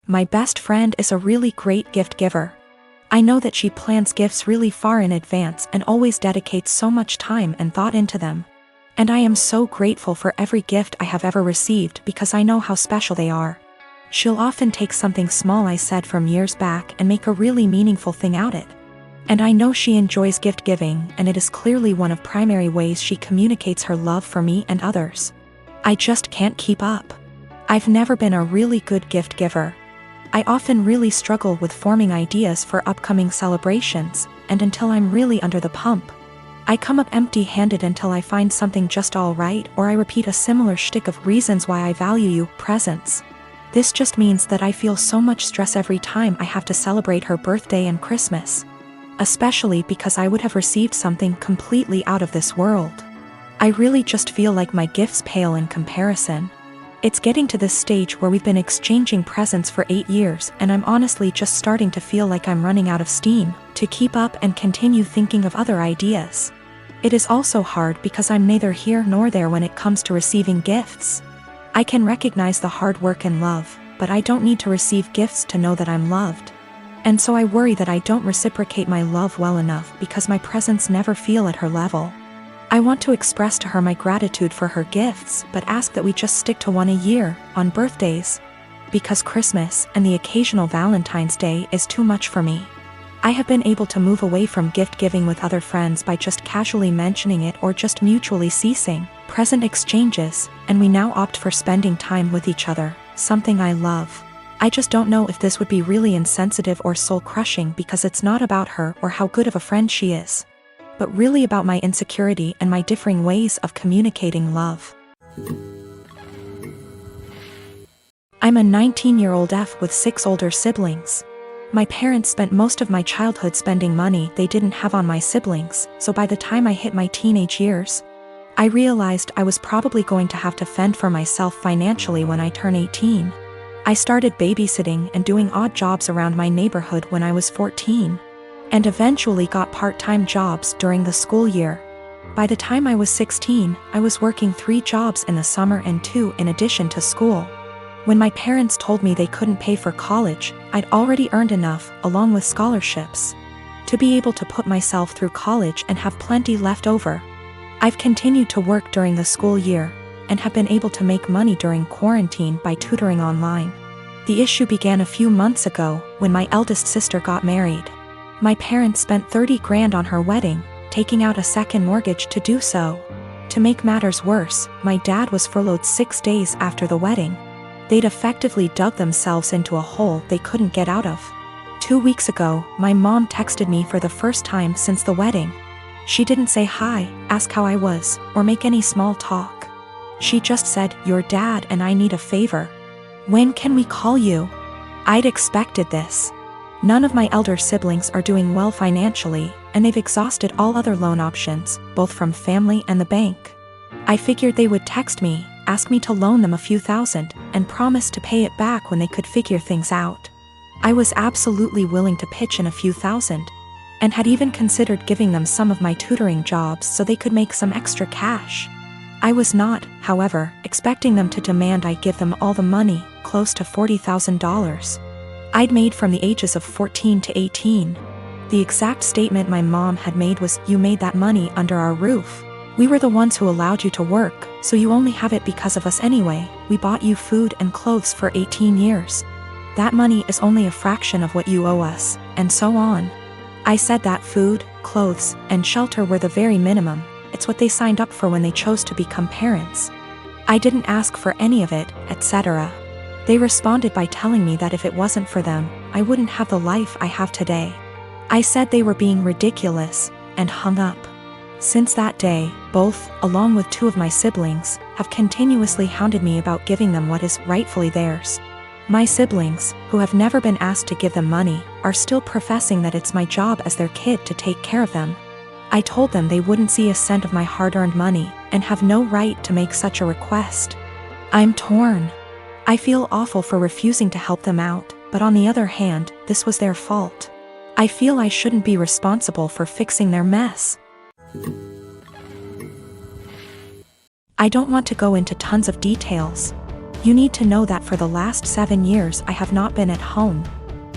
My best friend is a really great gift giver. I know that she plans gifts really far in advance and always dedicates so much time and thought into them. And I am so grateful for every gift I have ever received because I know how special they are. She'll often take something small I said from years back and make a really meaningful thing out of it. And I know she enjoys gift giving, and it is clearly one of primary ways she communicates her love for me and others. I just can't keep up. I've never been a really good gift giver. I often really struggle with forming ideas for upcoming celebrations, and until I'm really under the pump, I come up empty-handed until I find something just all right, or I repeat a similar shtick of reasons why I value you, presents. This just means that I feel so much stress every time I have to celebrate her birthday and Christmas. Especially because I would have received something completely out of this world. I really just feel like my gifts pale in comparison. It's getting to this stage where we've been exchanging presents for 8 years, and I'm honestly just starting to feel like I'm running out of steam to keep up and continue thinking of other ideas. It is also hard because I'm neither here nor there when it comes to receiving gifts. I can recognize the hard work and love, but I don't need to receive gifts to know that I'm loved. And so I worry that I don't reciprocate my love well enough because my presents never feel at her level. I want to express to her my gratitude for her gifts, but ask that we just stick to one a year, on birthdays. Because Christmas and the occasional Valentine's Day is too much for me. I have been able to move away from gift giving with other friends by just casually mentioning it or just mutually ceasing present exchanges, and we now opt for spending time with each other, something I love. I just don't know if this would be really insensitive or soul-crushing because it's not about her or how good of a friend she is, but really about my insecurity and my differing ways of communicating love. I'm a 19-year-old F with 6 older siblings. My parents spent most of my childhood spending money they didn't have on my siblings, so by the time I hit my teenage years, I realized I was probably going to have to fend for myself financially when I turn 18. I started babysitting and doing odd jobs around my neighborhood when I was 14, and eventually got part-time jobs during the school year. By the time I was 16, I was working 3 jobs in the summer and 2 in addition to school. When my parents told me they couldn't pay for college, I'd already earned enough, along with scholarships, to be able to put myself through college and have plenty left over. I've continued to work during the school year, and have been able to make money during quarantine by tutoring online. The issue began a few months ago when my eldest sister got married. My parents spent 30 grand on her wedding, taking out a second mortgage to do so. To make matters worse, my dad was furloughed 6 days after the wedding. They'd effectively dug themselves into a hole they couldn't get out of. 2 weeks ago, my mom texted me for the first time since the wedding. She didn't say hi, ask how I was, or make any small talk. She just said, "Your dad and I need a favor. When can we call you?" I'd expected this. None of my elder siblings are doing well financially, and they've exhausted all other loan options, both from family and the bank. I figured they would text me, ask me to loan them a few thousand, and promise to pay it back when they could figure things out. I was absolutely willing to pitch in a few thousand, and had even considered giving them some of my tutoring jobs so they could make some extra cash. I was not, however, expecting them to demand I give them all the money, close to $40,000. I'd made from the ages of 14 to 18. The exact statement my mom had made was, "You made that money under our roof. We were the ones who allowed you to work, so you only have it because of us anyway. We bought you food and clothes for 18 years. That money is only a fraction of what you owe us," and so on. I said that food, clothes, and shelter were the very minimum. It's what they signed up for when they chose to become parents. I didn't ask for any of it, etc. They responded by telling me that if it wasn't for them, I wouldn't have the life I have today. I said they were being ridiculous, and hung up. Since that day, both, along with 2 of my siblings, have continuously hounded me about giving them what is rightfully theirs. My siblings, who have never been asked to give them money, are still professing that it's my job as their kid to take care of them. I told them they wouldn't see a cent of my hard-earned money, and have no right to make such a request. I'm torn. I feel awful for refusing to help them out, but on the other hand, this was their fault. I feel I shouldn't be responsible for fixing their mess. I don't want to go into tons of details. You need to know that for the last 7 years I have not been at home.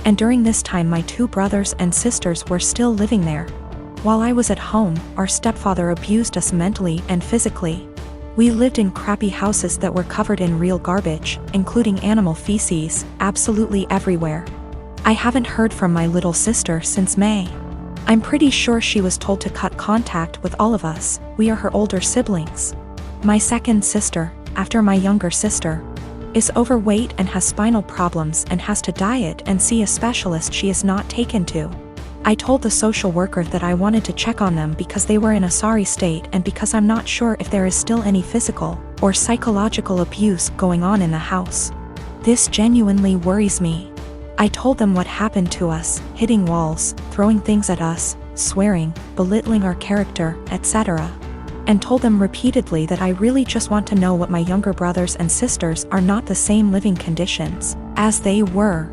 And during this time my 2 brothers and sisters were still living there. While I was at home, our stepfather abused us mentally and physically. We lived in crappy houses that were covered in real garbage, including animal feces, absolutely everywhere. I haven't heard from my little sister since May. I'm pretty sure she was told to cut contact with all of us. We are her older siblings. My second sister, after my younger sister, is overweight and has spinal problems and has to diet and see a specialist she is not taken to. I told the social worker that I wanted to check on them because they were in a sorry state and because I'm not sure if there is still any physical or psychological abuse going on in the house. This genuinely worries me. I told them what happened to us, hitting walls, throwing things at us, swearing, belittling our character, etc. And told them repeatedly that I really just want to know what my younger brothers and sisters are not the same living conditions as they were.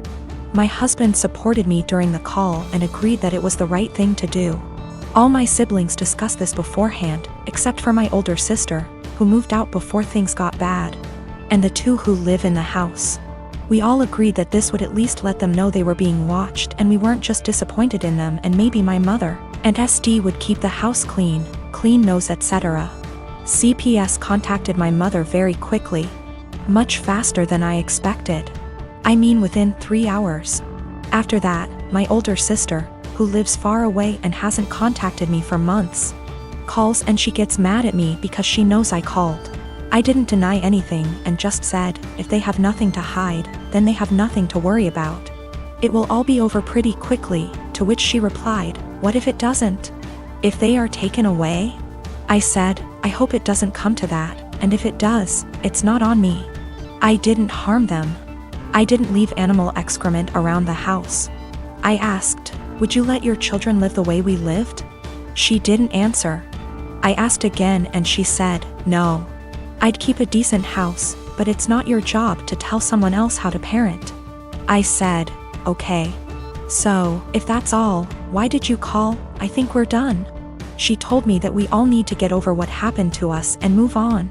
My husband supported me during the call and agreed that it was the right thing to do. All my siblings discussed this beforehand, except for my older sister, who moved out before things got bad, and the 2 who live in the house. We all agreed that this would at least let them know they were being watched and we weren't just disappointed in them, and maybe my mother and SD would keep the house clean nose, etc. CPS contacted my mother very quickly. Much faster than I expected. I mean within 3 hours. After that, my older sister, who lives far away and hasn't contacted me for months, calls and she gets mad at me because she knows I called. I didn't deny anything and just said, if they have nothing to hide, then they have nothing to worry about. It will all be over pretty quickly, to which she replied, what if it doesn't? If they are taken away? I said, I hope it doesn't come to that, and if it does, it's not on me. I didn't harm them. I didn't leave animal excrement around the house. I asked, would you let your children live the way we lived? She didn't answer. I asked again and she said, no. I'd keep a decent house, but it's not your job to tell someone else how to parent. I said, okay. So, if that's all, why did you call? I think we're done. She told me that we all need to get over what happened to us and move on.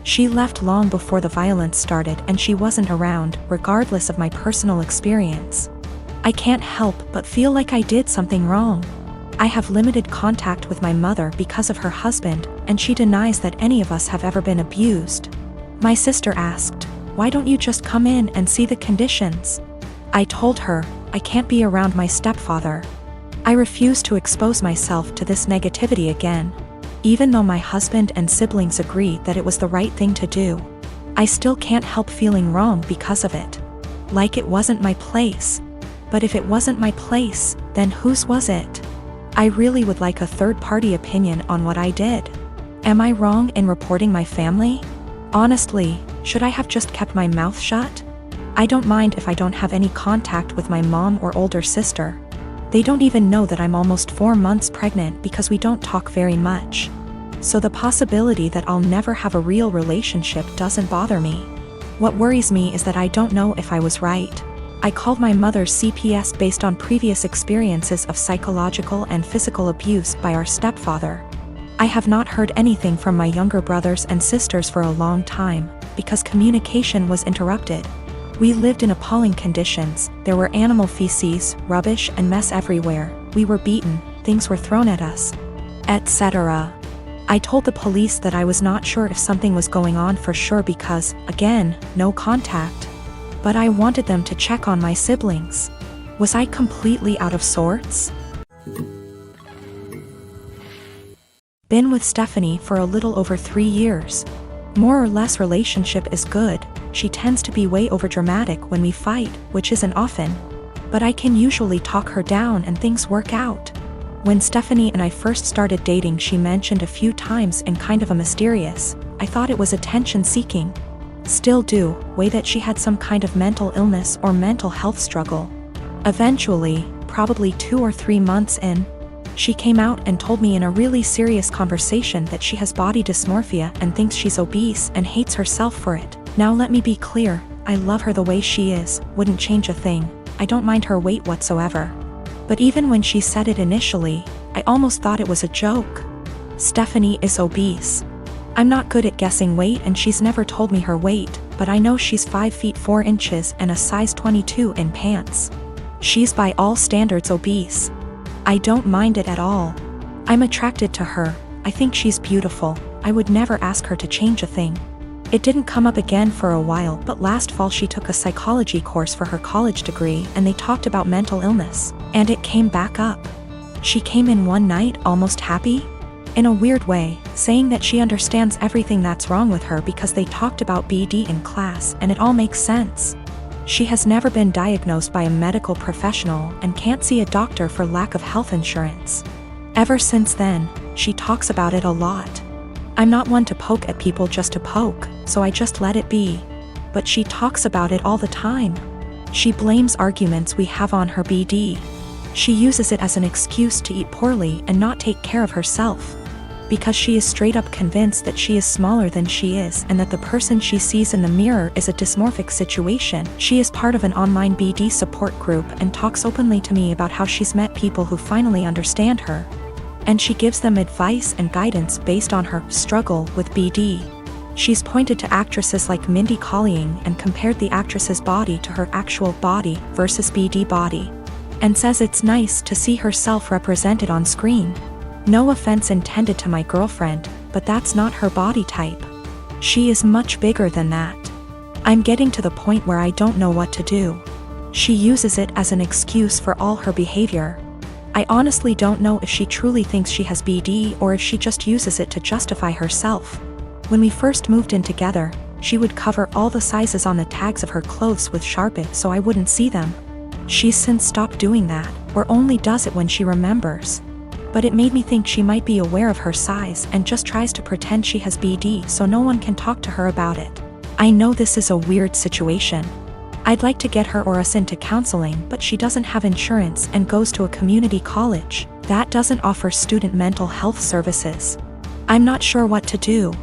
She left long before the violence started and she wasn't around, regardless of my personal experience. I can't help but feel like I did something wrong. I have limited contact with my mother because of her husband, and she denies that any of us have ever been abused. My sister asked, why don't you just come in and see the conditions? I told her, I can't be around my stepfather. I refuse to expose myself to this negativity again. Even though my husband and siblings agree that it was the right thing to do, I still can't help feeling wrong because of it. Like it wasn't my place. But if it wasn't my place, then whose was it? I really would like a third-party opinion on what I did. Am I wrong in reporting my family? Honestly, should I have just kept my mouth shut? I don't mind if I don't have any contact with my mom or older sister. They don't even know that I'm almost 4 months pregnant because we don't talk very much. So the possibility that I'll never have a real relationship doesn't bother me. What worries me is that I don't know if I was right. I called my mother's CPS based on previous experiences of psychological and physical abuse by our stepfather. I have not heard anything from my younger brothers and sisters for a long time, because communication was interrupted. We lived in appalling conditions. There were animal feces, rubbish and mess everywhere. We were beaten, things were thrown at us, etc. I told the police that I was not sure if something was going on for sure because, again, no contact. But I wanted them to check on my siblings. Was I completely out of sorts? Been with Stephanie for a little over 3 years. More or less relationship is good. She tends to be way overdramatic when we fight, which isn't often. But I can usually talk her down and things work out. When Stephanie and I first started dating, she mentioned a few times in kind of a mysterious, I thought it was attention seeking. Still do, way that she had some kind of mental illness or mental health struggle. Eventually, probably 2 or 3 months in, she came out and told me in a really serious conversation that she has body dysmorphia and thinks she's obese and hates herself for it. Now let me be clear, I love her the way she is, wouldn't change a thing. I don't mind her weight whatsoever. But even when she said it initially, I almost thought it was a joke. Stephanie is obese. I'm not good at guessing weight and she's never told me her weight, but I know she's 5 feet 4 inches and a size 22 in pants. She's by all standards obese. I don't mind it at all. I'm attracted to her. I think she's beautiful. I would never ask her to change a thing. It didn't come up again for a while, but last fall she took a psychology course for her college degree and they talked about mental illness, and it came back up. She came in one night almost happy, in a weird way, saying that she understands everything that's wrong with her because they talked about BD in class and it all makes sense. She has never been diagnosed by a medical professional and can't see a doctor for lack of health insurance. Ever since then, she talks about it a lot. I'm not one to poke at people just to poke, so I just let it be. But she talks about it all the time. She blames arguments we have on her BD. She uses it as an excuse to eat poorly and not take care of herself. Because she is straight up convinced that she is smaller than she is and that the person she sees in the mirror is a dysmorphic situation. She is part of an online BD support group and talks openly to me about how she's met people who finally understand her. And she gives them advice and guidance based on her struggle with BD. She's pointed to actresses like Mindy Kaling and compared the actress's body to her actual body versus BD body. And says it's nice to see herself represented on screen. No offense intended to my girlfriend, but that's not her body type. She is much bigger than that. I'm getting to the point where I don't know what to do. She uses it as an excuse for all her behavior. I honestly don't know if she truly thinks she has BD or if she just uses it to justify herself. When we first moved in together, she would cover all the sizes on the tags of her clothes with Sharpie so I wouldn't see them. She's since stopped doing that, or only does it when she remembers. But it made me think she might be aware of her size and just tries to pretend she has BD so no one can talk to her about it. I know this is a weird situation. I'd like to get her or us into counseling, but she doesn't have insurance and goes to a community college that doesn't offer student mental health services. I'm not sure what to do.